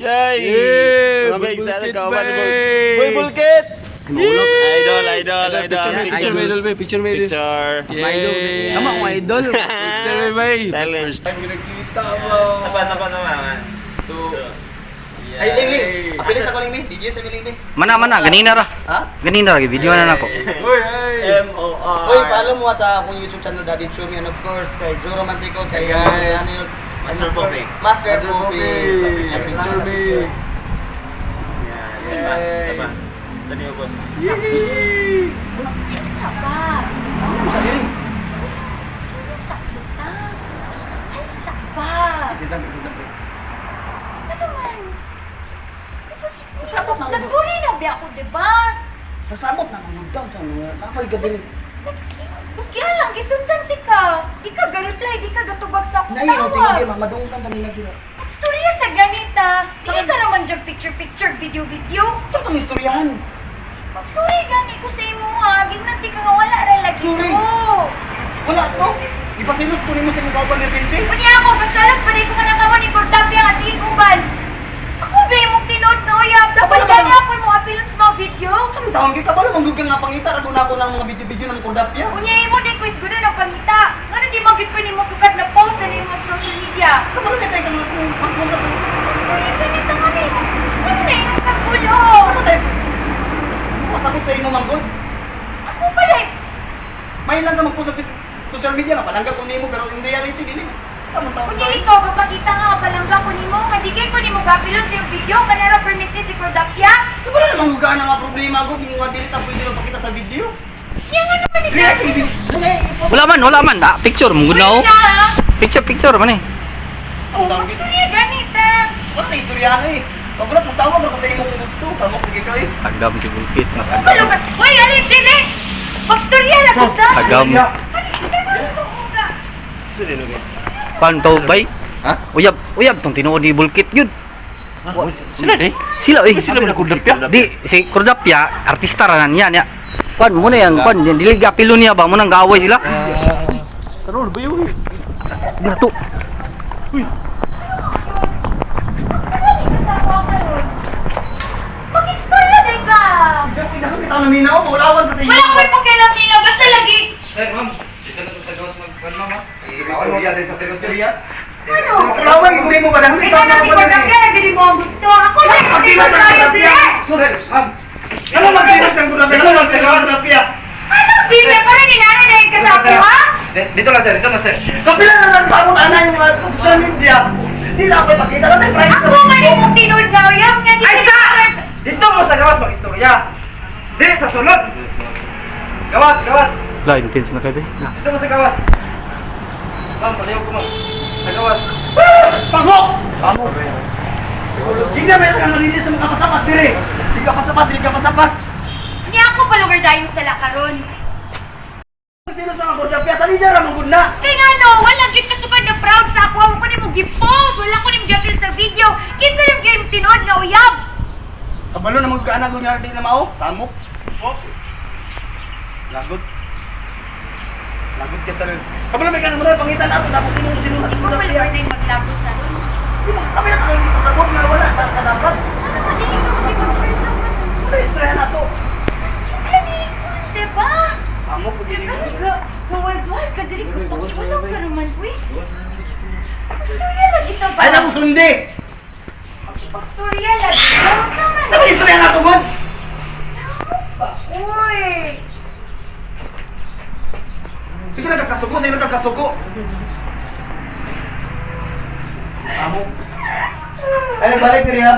Yay! Yeah, Mga bay, Bulkit, sana ka man. bay. Boy, Bulkit! Idol, Picture may idol, bay. Picture, may idol. Picture. Yay! Tama ko idol. Picture, may bay. Talent. First time pinagkita mo. Sapa. Ay, Ling. Apili sa ko Ling. Video sa Ling. Mana, ganina ra. Ha? Ganina ra, video na nako. Uy, ay. M-O-R. Oy, follow mo sa akong YouTube channel Daddy Chumi and of course kay Joe Romantico sa Hey, guys. channel Master Poppy. Master Master Poppy. Poppy. Picture, bay. Sapa. Tadi mo, boss. Yay! Isa pa. Gusto mo sa puta? Ay, isa pa. Ano man? Nagsuri na ba ako, diba? Pasabot na mga daw sa mga tapay ka din. Kaya lang, gisundan ti ka. Di ka ga-reply, di ka gatubag sa akong Nahiyo tawag. tingin mamadung ka kanina dira. Nagstorya sa ganita. Sige ka naman dyan picture, video. Sa kang istoryahan. Magsuri gani ko sa imo ha. Ginanti ka nga wala rin lagi Sorry. ko. Wala to. Ipasilos ko nimo sa mga kauban ni Pinti. Kuni ako, magsalas pa rin ko nga nakawan ni Cordapia nga sige kuban. Ako ba mong tinood na uyab? Dapat Wala gani ba? ako yung mga film sa mga video. Sa taon kita ba lang manggugang nga pangita ra na ako lang mga video ng Kordapia. Kunya imo din quiz ko na pangita. Ngano di magit ko nimo sukat na post sa nimo social media. Kabalo na kay kang ako pagpusa sa Story ganito nga nimo. Ano na yung kagulo? Ano tayo? Pasabot sa imo manggod. Ako pa rin. May lang ka magpost sa social media nga palangga ko nimo pero in reality dili. Tamang taon. Kunya ikaw, kapakita nga palangga ko nimo. Madigay ko nimo gapilon sa iyong video. Kanara permit ni si Cordapia. Kabalo na manggugaan nga problema ko kung dili ta pwede magpakita sa video. Yan nga naman ito. Yes, video. Wala man. Picture mo gunaw. Picture man eh. Oh, magstorya ganita. Ano ta istoryahan eh. Pagkulat magtawag bro sa imong gusto, samo sige ka eh. Agam si Bulkit na agam. Palugat. Hoy, alin, dili. Magstorya na ko sa. Agam. Kan to bay? Ha? Uyab tong tinuod ni Bulkit yun. Sila deh. Sila Sila man Kordapia. Di si Cordapia artista ra niya niya. Kan mo na yan, kan dili gapilo niya ba mo nang gaaway sila. Karon ba yun? Nato. Mag-istorya din ka. Dapat kita naminaw, maulawan ka sa iyo. Wala ko ipakialam nila. Basta lagi. Sir, ma'am. Dito na to sa gawas magpano ma. Bawal mo kasi sa sekretariya. Ano? Maulawan gugay mo ba dahil Ikaw na si Cordapia na gini mo ang gusto. Ako siya yung mag-istorya din. Ano magsinas ng Kordapia? Ano magsinas ng Kordapia? Ano, Bibi? Parang ninanay na yung kasama ha? Dito lang sir. Kapila na lang sa akong anay yung mga social media. Hindi na ako ipakita na tayo private. Ako man yung mong tinood na uyam nga di Ay, ka sa! i-start. Dito mo sa gawas mag-istorya. Dili sa sulod. Gawas. La intense na kay be. Dito mo sa gawas. Ma'am, palayo ko ma'am. Sa gawas. Pangok! Hindi na may lang narinis sa mga kapasapas dire. Hindi ka pasapas. Hindi ako palugar dayong sa lakaron. Sino sa mga Kordapia? Sa leader ang magod na. Kaya nga no, wala gyud kasugad na proud sa ako. Ako ni mo gi-post. Wala ko ni mo gi sa video. Kinsa ni mo gi tinood na uyab. Kabalo na magkaan na gud na mao. Samok. Lagot ka sa kabalo may kanang mga pangitan ato tapos sino sa Ako Kordapia. palugar na yung maglabot na ron. Kami na kami pasabot nga wala pa ka dapat. Ano sa dili ko mag-share sa mga. Ano istorya na to? Diba? Samok ko dili. Kawal-wal ka diri ko pakiulam ka naman, uy. Pagstorya lagi ito ba? Ay na sundi. Pagstorya lagi ito. Sa mga istorya na to god. Uy. Hindi na kakasuko, sa'yo kakasuko. Amo. Ay, nagbalik diri ha.